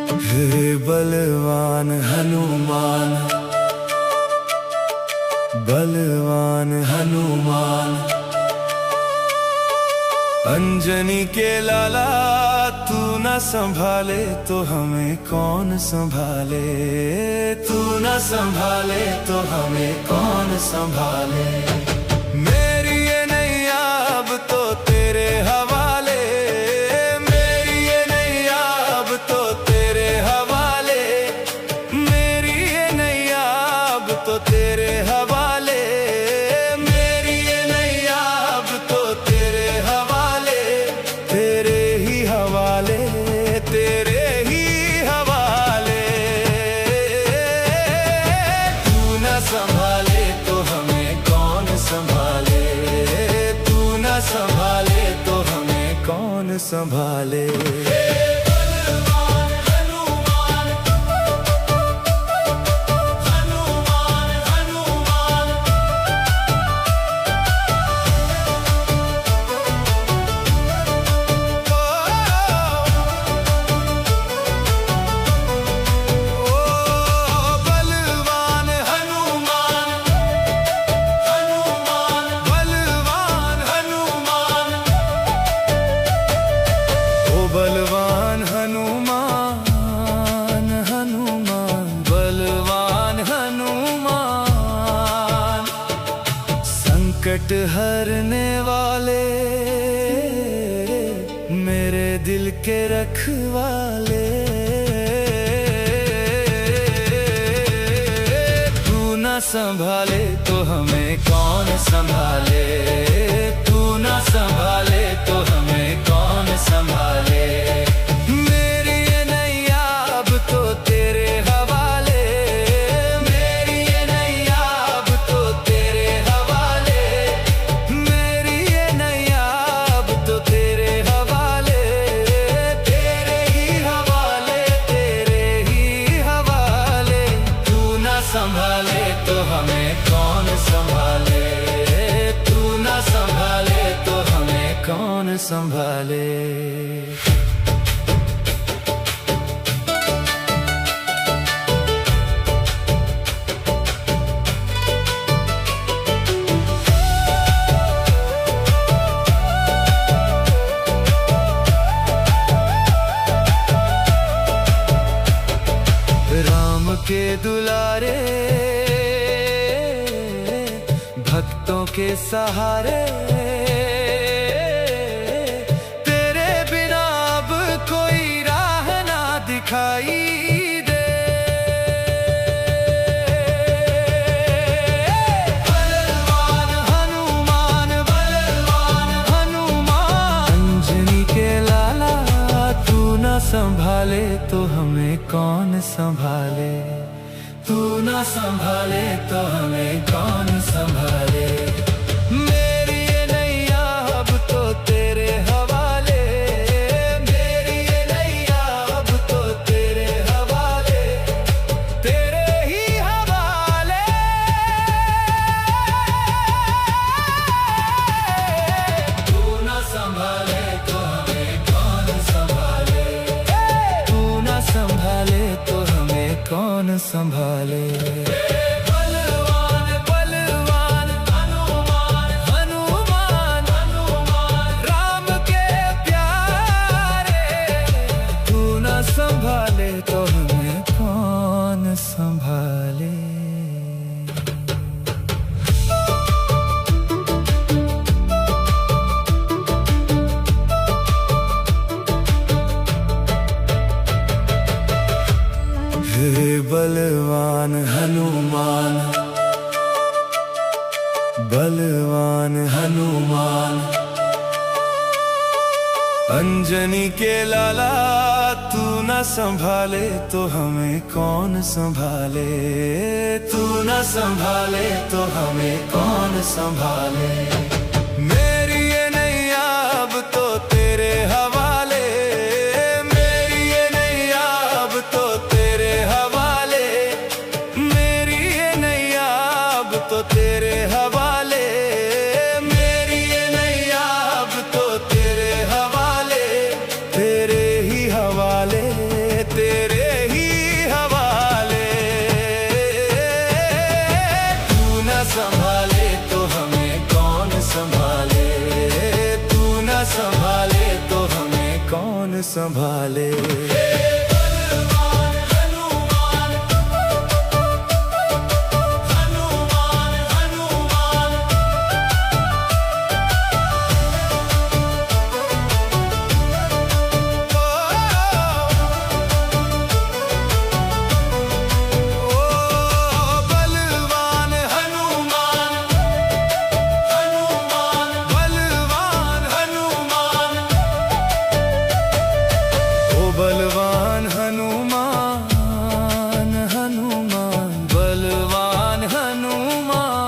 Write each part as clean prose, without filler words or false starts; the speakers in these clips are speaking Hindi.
हे बलवान हनुमान, बलवान हनुमान, अंजनी के लाला तू न संभाले तो हमें कौन संभाले, तू न संभाले तो हमें कौन संभाले। मेरी ये नैया अब तो तेरे हवाले, मेरी ये नैया अब तो तेरे हवाले, मेरी ये नैया अब तो तेरे हवाले, मेरी ये नैया अब तो तेरे हवाले, तेरे ही हवाले, तेरे ही हवाले। तू न संभाले तो हमें कौन संभाले, तू न संभाले तो हमें कौन संभाले। बलवान हनुमान, हनुमान, बलवान हनुमान, संकट हरने वाले, मेरे दिल के रखवाले। तू न संभाले तो हमें कौन संभाले, तू न संभाले तो हमें कौन संभाले। मेरी ये नैया अब तो तेरे हवाले, मेरी ये नैया अब तो तेरे हवाले, मेरी ये नैया अब तो तेरे हवाले, तेरे ही हवाले, तेरे ही हवाले। तू न संभाले तो हमें कौन संभाले, तू न संभाले तो हमें कौन संभाले। राम के दुलारे, भक्तों के सहारे, तेरे बिना अब कोई राह ना दिखाई दे। बलवान हनुमान, बलवान हनुमान, अंजनी के लाला तू न संभाले तो हमें कौन संभाले, तू न संभाले तो हमें कौन संभाले। मेरी ये नैया अब तो तेरे हवाले, मेरी ये नैया अब तो तेरे हवाले, तेरे ही हवाले। तू न संभाले तो हमें कौन संभाले, तू न संभाले तो हमें कौन संभाले। बलवान बलवान हनुमान, हनुमान, हनुमान, राम के प्यारे, तू न संभाले तो हमें कौन संभाले। हे बलवान हनुमान, बलवान हनुमान, अंजनी के लाला तू न संभाले तो हमें कौन संभाले, तू न संभाले तो हमें कौन संभाले। मेरी ये नैया अब तो तेरे हवाले, मेरी ये नैया अब तो तेरे हवाले, मेरी ये नैया अब तो तेरे हवाले, मेरी ये नैया अब तो तेरे हवाले, तेरे ही हवाले, तेरे संभाले। बलवान हनुमान हनुमान बलवान हनुमान,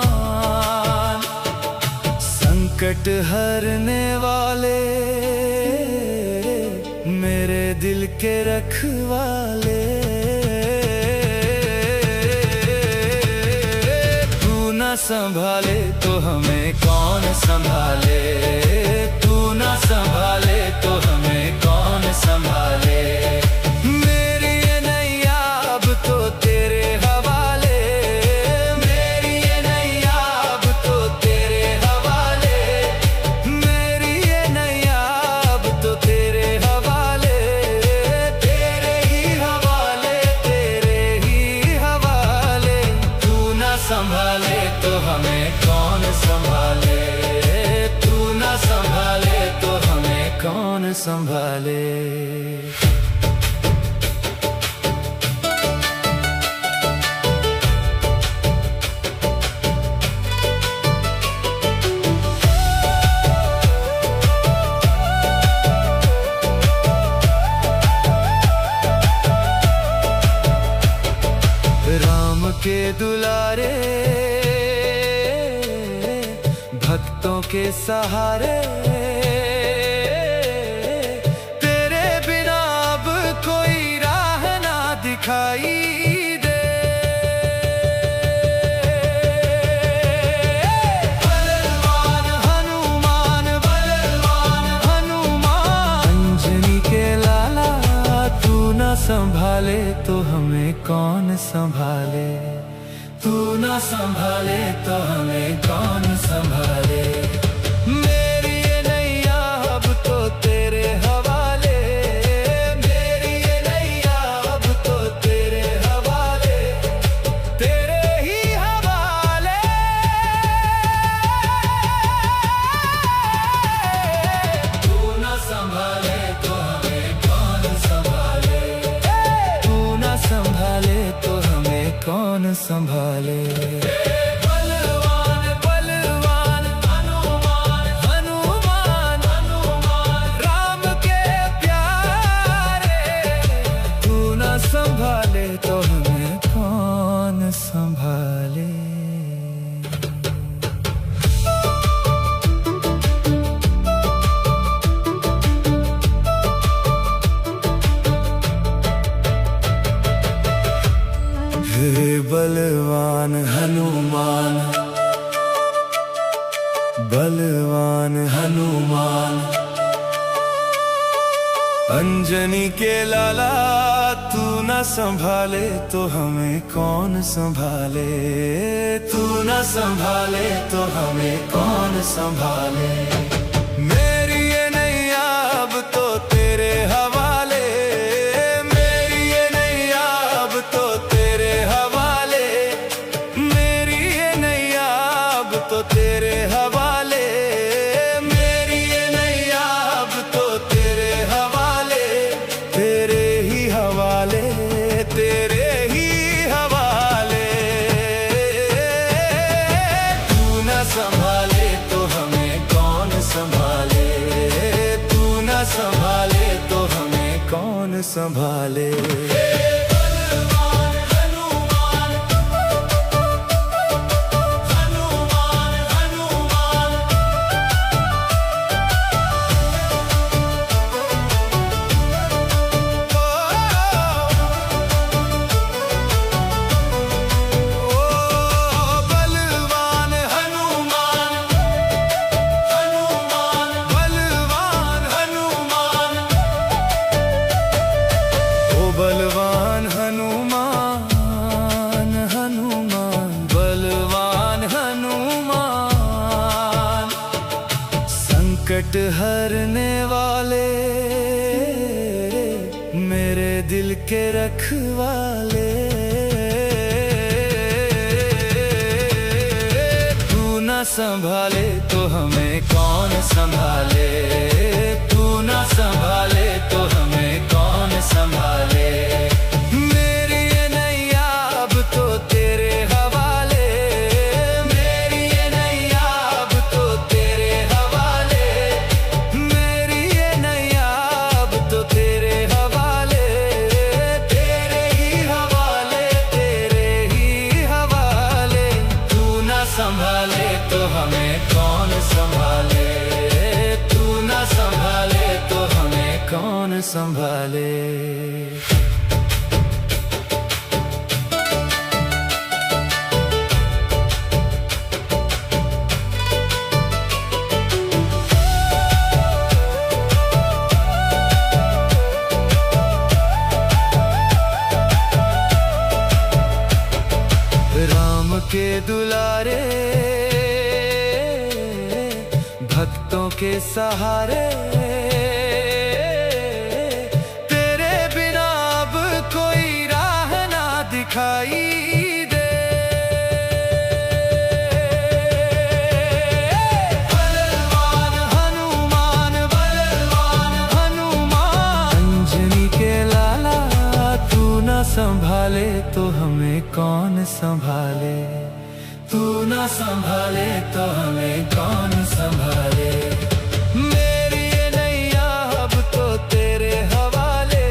संकट हरने वाले मेरे दिल के रखवाले। तू ना संभाले तो हमें कौन संभाले, तू ना संभाले तो हमें कौन संभाले। मेरी ये नैया अब तो तेरे हवाले, मेरी ये नैया अब तो तेरे हवाले, मेरी ये नैया अब तो तेरे हवाले। तेरे ही हवाले, तेरे ही हवाले। तू ना संभाले तो हमें कौन संभाले, तू ना संभाले तो हमें कौन संभाले। राम के दुलारे भक्तों के सहारे, तेरे बिना अब कोई राह ना दिखाई दे। बलवान हनुमान बलवान हनुमान, अंजनी के लाला तू ना संभाले तो हमें कौन संभाले, तू ना संभाले तो हमें कौन संभाले। मेरी ये नैया अब तो तेरे हवाले, मेरी ये नैया अब तो तेरे हवाले, तेरे ही हवाले। तू ना संभाले तो हमें कौन संभाले, तू ना संभाले तो हमें कौन संभाले। बलवान बलवान हनुमान हनुमान हनुमान, राम के प्यारे। तू ना संभाले तो हमें कौन संभाले। हे बलवान हनुमान बलवान हनुमान, अंजनी के लाला तू ना संभाले तो हमें कौन संभाले, तू ना संभाले तो हमें कौन संभाले। मेरी ये नैया अब तो तेरे हवाले, मेरी ये नैया अब तो तेरे हवाले, मेरी ये नैया अब तो तेरे हवाले, मेरी ये नैया अब तो तेरे हवाले। तेरे ही हवाले, तेरे ही हवाले। तू ना संभाले तो हमें कौन संभाले, तू ना संभाले तो हमें कौन संभाले। बलवान हनुमान हनुमान बलवान हनुमान, संकट हरने वाले मेरे दिल के रखवाले। तू ना संभाले तो हमें कौन संभाले, तू ना संभाले तो हमें कौन संभाले। मेरी ये नैया अब तो तेरे हवाले, मेरी ये नैया अब तो तेरे हवाले, मेरी ये नैया अब तो तेरे हवाले, तेरे ही हवाले, तेरे ही हवाले। तू ना संभाले तो हमें कौन संभाले, तू ना संभाले तो हमें कौन संभाले। राम के दुलारे, भक्तों के सहारे, तेरे बिना अब कोई राह ना दिखाई दे। बलवान हनुमान, बलवान हनुमान, अंजनी के लाला, तू ना संभाले तो हमें कौन संभाले, तू ना संभाले तो हमें कौन संभाले। मेरी ये नैया अब तो तेरे हवाले,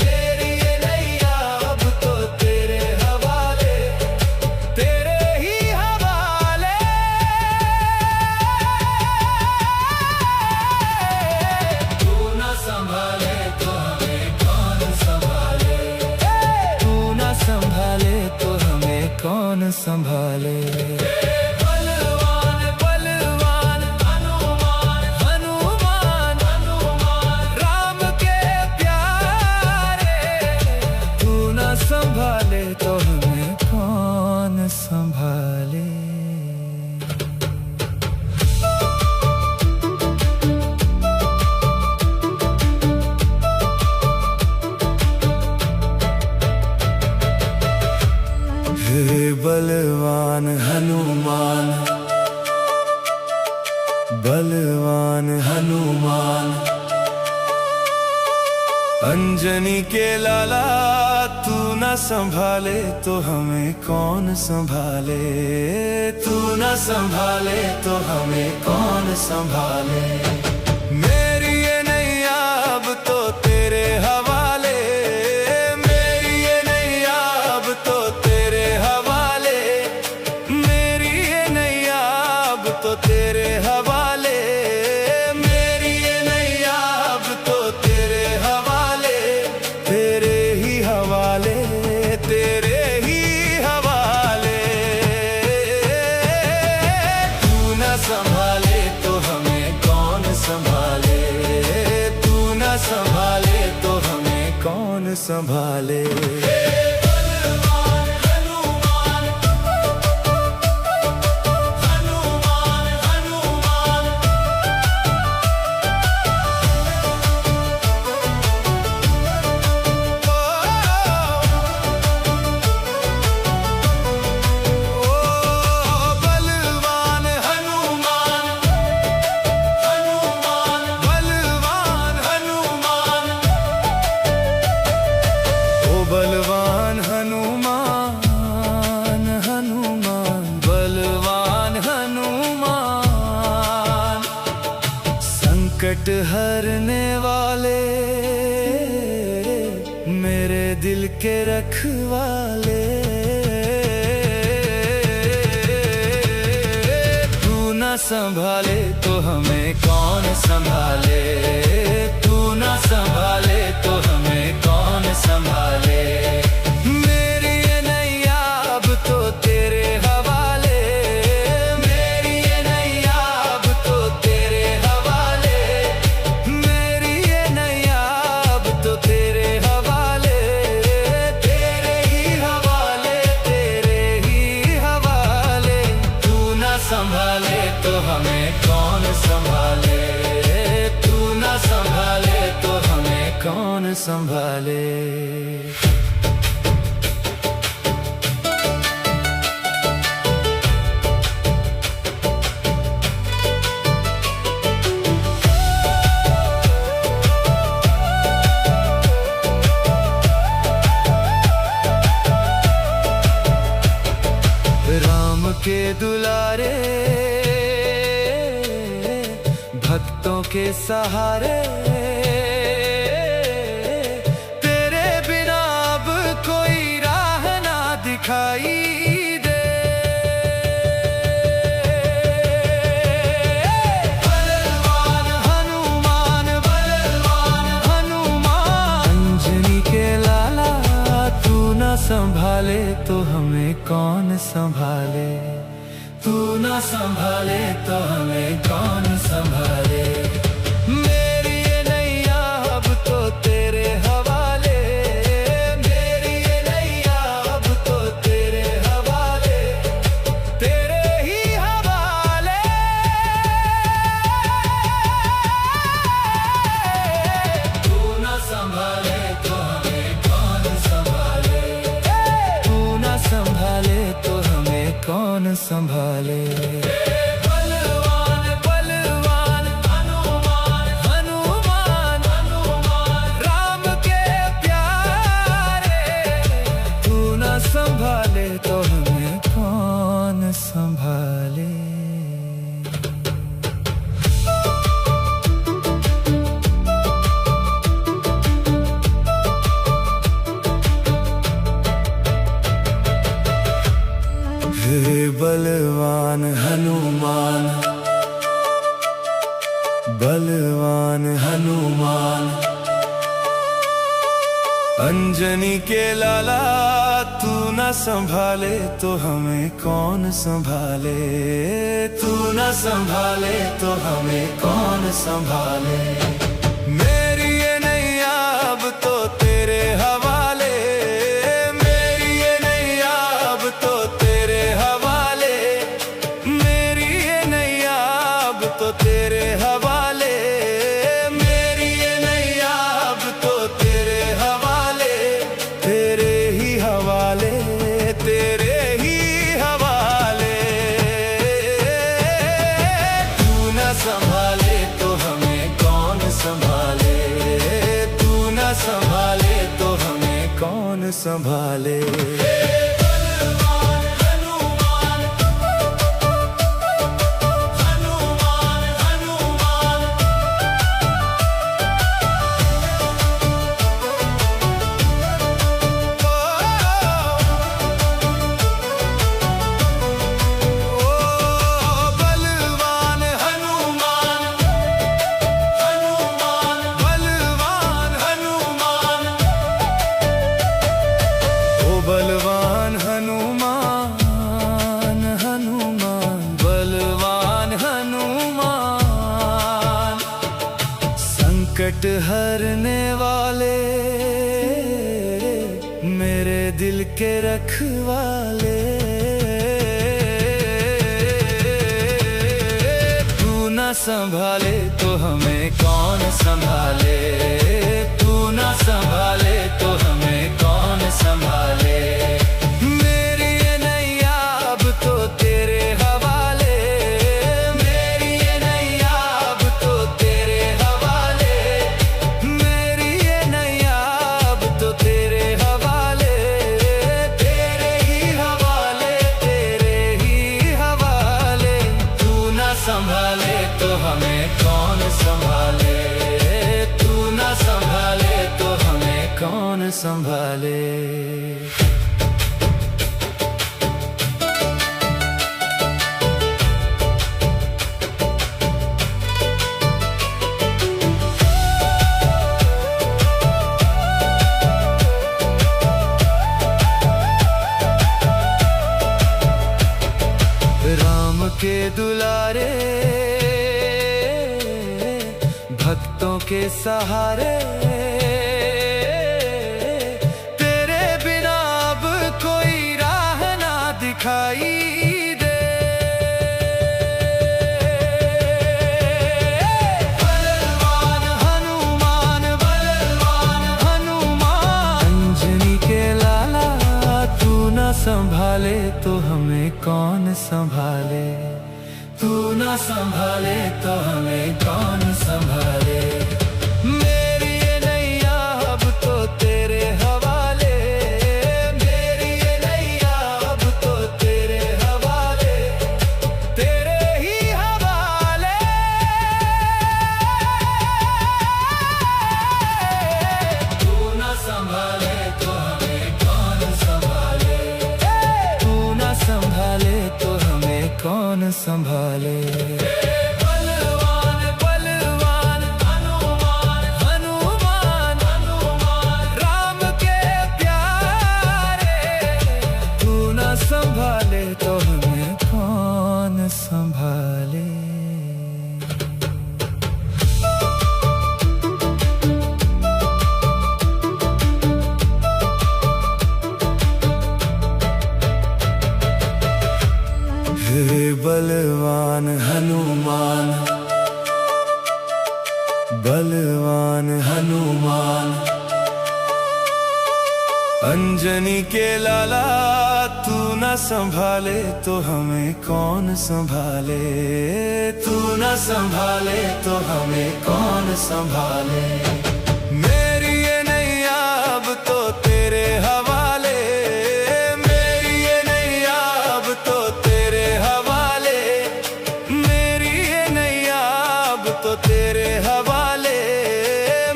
मेरी ये नैया अब तो तेरे हवाले, तेरे ही हवाले। तू ना संभाले तो हमें कौन संभाले, तू ना संभाले तो हमें कौन संभाले। बलवान बलवान हनुमान, हनुमान हनुमान, राम के प्यारे, तू ना संभाले तो हमें कौन संभाले। हे बलवान हनुमान, बलवान हनुमान, अंजनी के लाला, तू ना संभाले तो हमें कौन संभाले, तू ना संभाले तो हमें कौन संभाले। मेरी ये नैया अब तो तेरे हवाले, मेरी ये नैया अब तो तेरे हवाले, मेरी ये नैया अब तो तेरे हवाले, मेरी ये नैया अब तो तेरे हवाले, तेरे ही हवाले, तेरे ही हवाले। तू ना संभाले तो हमें कौन संभाले, तू ना संभाले तो हमें कौन संभाले। बलवान हनुमान, हनुमान हनुमान, बलवान हनुमान, हनुमान बलवान हनुमान, ओ बलवान हनुमान, हनुमान बलवान हनुमान, संकट हरने वाले, मेरे दिल के रखवाले। तू ना संभाले तो हमें कौन संभाले, तू ना संभाले तो हमें कौन संभाले। मेरी ये नैया अब तो तेरे हवाले, मेरी ये नैया अब तो तेरे हवाले, मेरी ये नैया अब तो तेरे हवाले, तेरे ही हवाले, तेरे ही हवाले। तू ना संभाले तो हमें कौन संभाले, तू ना संभाले तो हमें कौन संभाले। राम के दुलारे भक्तों के सहारे, तेरे बिना अब कोई राह ना दिखाई दे। बलवान हनुमान, बलवान हनुमान, अंजनी के लाला, तू ना संभाले तो हमें कौन संभाले। तू ना संभाले तो हमें कौन संभाले। मेरी ये नैया अब तो तेरे हवाले, मेरी ये नैया अब तो तेरे हवाले, तेरे ही हवाले। तू ना संभाले तो हमें कौन संभाले। तू ना संभाले तो हमें कौन संभाले। बलवान बलवान हनुमान, हनुमान हनुमान, राम के प्यारे, तू ना संभाले तो हमें कौन संभाले। हे बलवान हनुमान, बलवान हनुमान, अंजनी के लाला, तू ना संभाले तो हमें कौन संभाले। तू ना संभाले तो हमें कौन संभाले। मेरी ये नैया अब तो तेरे हवाले, मेरी ये नैया अब तो तेरे हवाले, मेरी ये नैया अब तो तेरे हवाले, मेरी ये नैया अब तो तेरे हवाले, तेरे ही हवाले, तेरे ही हवाले। तू ना संभाले तो हमें कौन संभाले। तू ना संभाले तो हमें कौन संभाले। बलवान हनुमान, हनुमान, बलवान हनुमान, संकट हरने वाले, मेरे दिल के रखवाले, तू ना संभाले तो हमें कौन संभाले। तू ना संभाले तो हमें कौन संभाले। मेरी ये नैया अब तो तेरे हवाले, मेरी ये नैया अब तो तेरे हवाले, मेरी ये नैया अब तो तेरे हवाले, तेरे ही हवाले, तेरे ही हवाले। तू ना संभाले तो हमें कौन संभाले। तू ना संभाले तो हमें कौन संभाले। राम के दुलारे भक्तों के सहारे, तेरे बिना अब कोई राह ना दिखाई दे। बलवान हनुमान, बलवान हनुमान, संभाले तो हमें कौन संभाले, तू ना संभाले तो हमें कौन संभाले। मेरी ये नैया अब तो तेरे हवाले, मेरी ये नैया अब तो तेरे हवाले, तेरे ही हवाले। तू ना संभाले तो हमें कौन संभाले, तू ना संभाले तो हमें कौन संभाले। बलवान बलवान हनुमान हनुमान हनुमान राम के प्यारे, तू ना संभाले तो हमें कौन संभाले। हे बलवान हनुमान, बलवान हनुमान, अंजनी के लाला, तू ना संभाले तो हमें कौन संभाले, तू ना संभाले तो हमें कौन संभाले। मेरी ये नैया अब तो तेरे हवाले, मेरी ये नैया अब तो तेरे हवाले, मेरी ये नैया अब तो तेरे हवाले,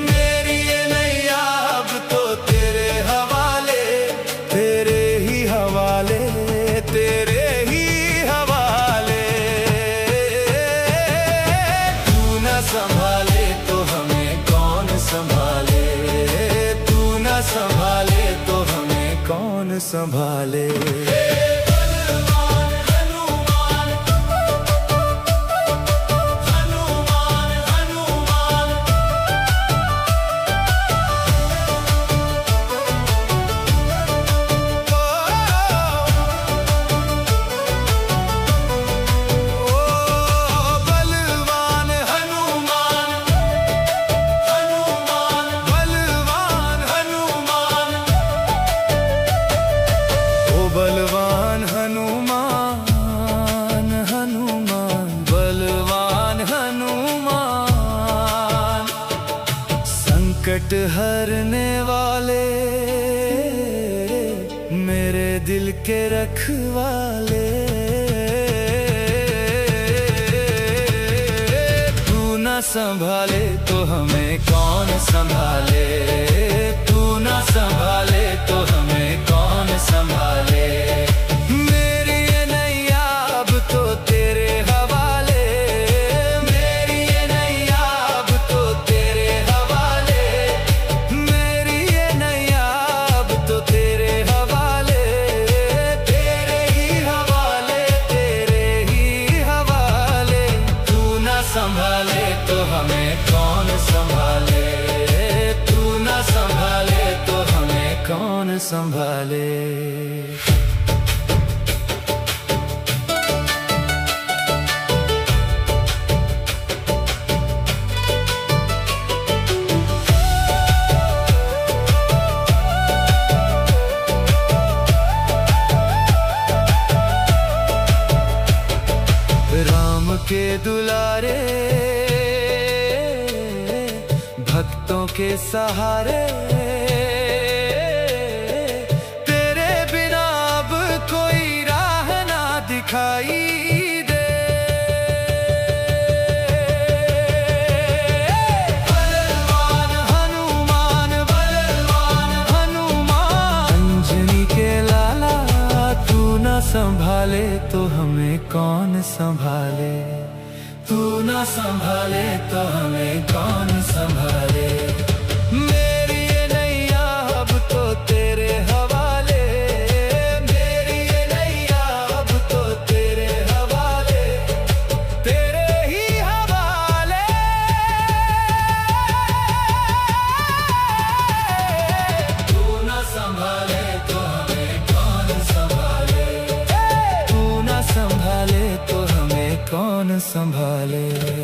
मेरी ये नैया अब तो तेरे हवाले, तेरे ही हवाले, तेरे ही हवाले। तू ना संभाले तो हमें कौन संभाले, तू ना संभाले तो हमें कौन संभाले। बलवान हनुमान हनुमान हनुमान, बलवान हनुमान हनुमान, बलवान हनुमान, ओ बलवान हनुमान हनुमान, बलवान हनुमान, संकट हरने वाले, मेरे दिल के रखवाले, तू ना संभाले तो हमें कौन संभाले, तू ना संभाले तो हमें कौन संभाले। मेरी ये नैया अब तो तेरे हवाले, मेरी ये नैया अब तो तेरे हवाले, मेरी ये नैया अब तो तेरे हवाले, तेरे ही हवाले, तेरे ही हवाले। तू ना संभाले तो हमें कौन संभाले, तू ना संभाले तो हमें कौन संभाले। राम के दुलारे, भक्तों के सहारे, तेरे बिना अब कोई राह ना दिखाई दे। बलवान हनुमान, बलवान हनुमान, अंजनी के लाला, तू ना संभाले तो हमें कौन संभाले, तू ना संभाले तो हमें कौन संभाले। मेरी ये नैया अब तो तेरे हवाले, मेरी ये नैया अब तो तेरे हवाले, तेरे ही हवाले। तू ना संभाले तो हमें कौन संभाले, तू ना संभाले तो हमें कौन संभाले।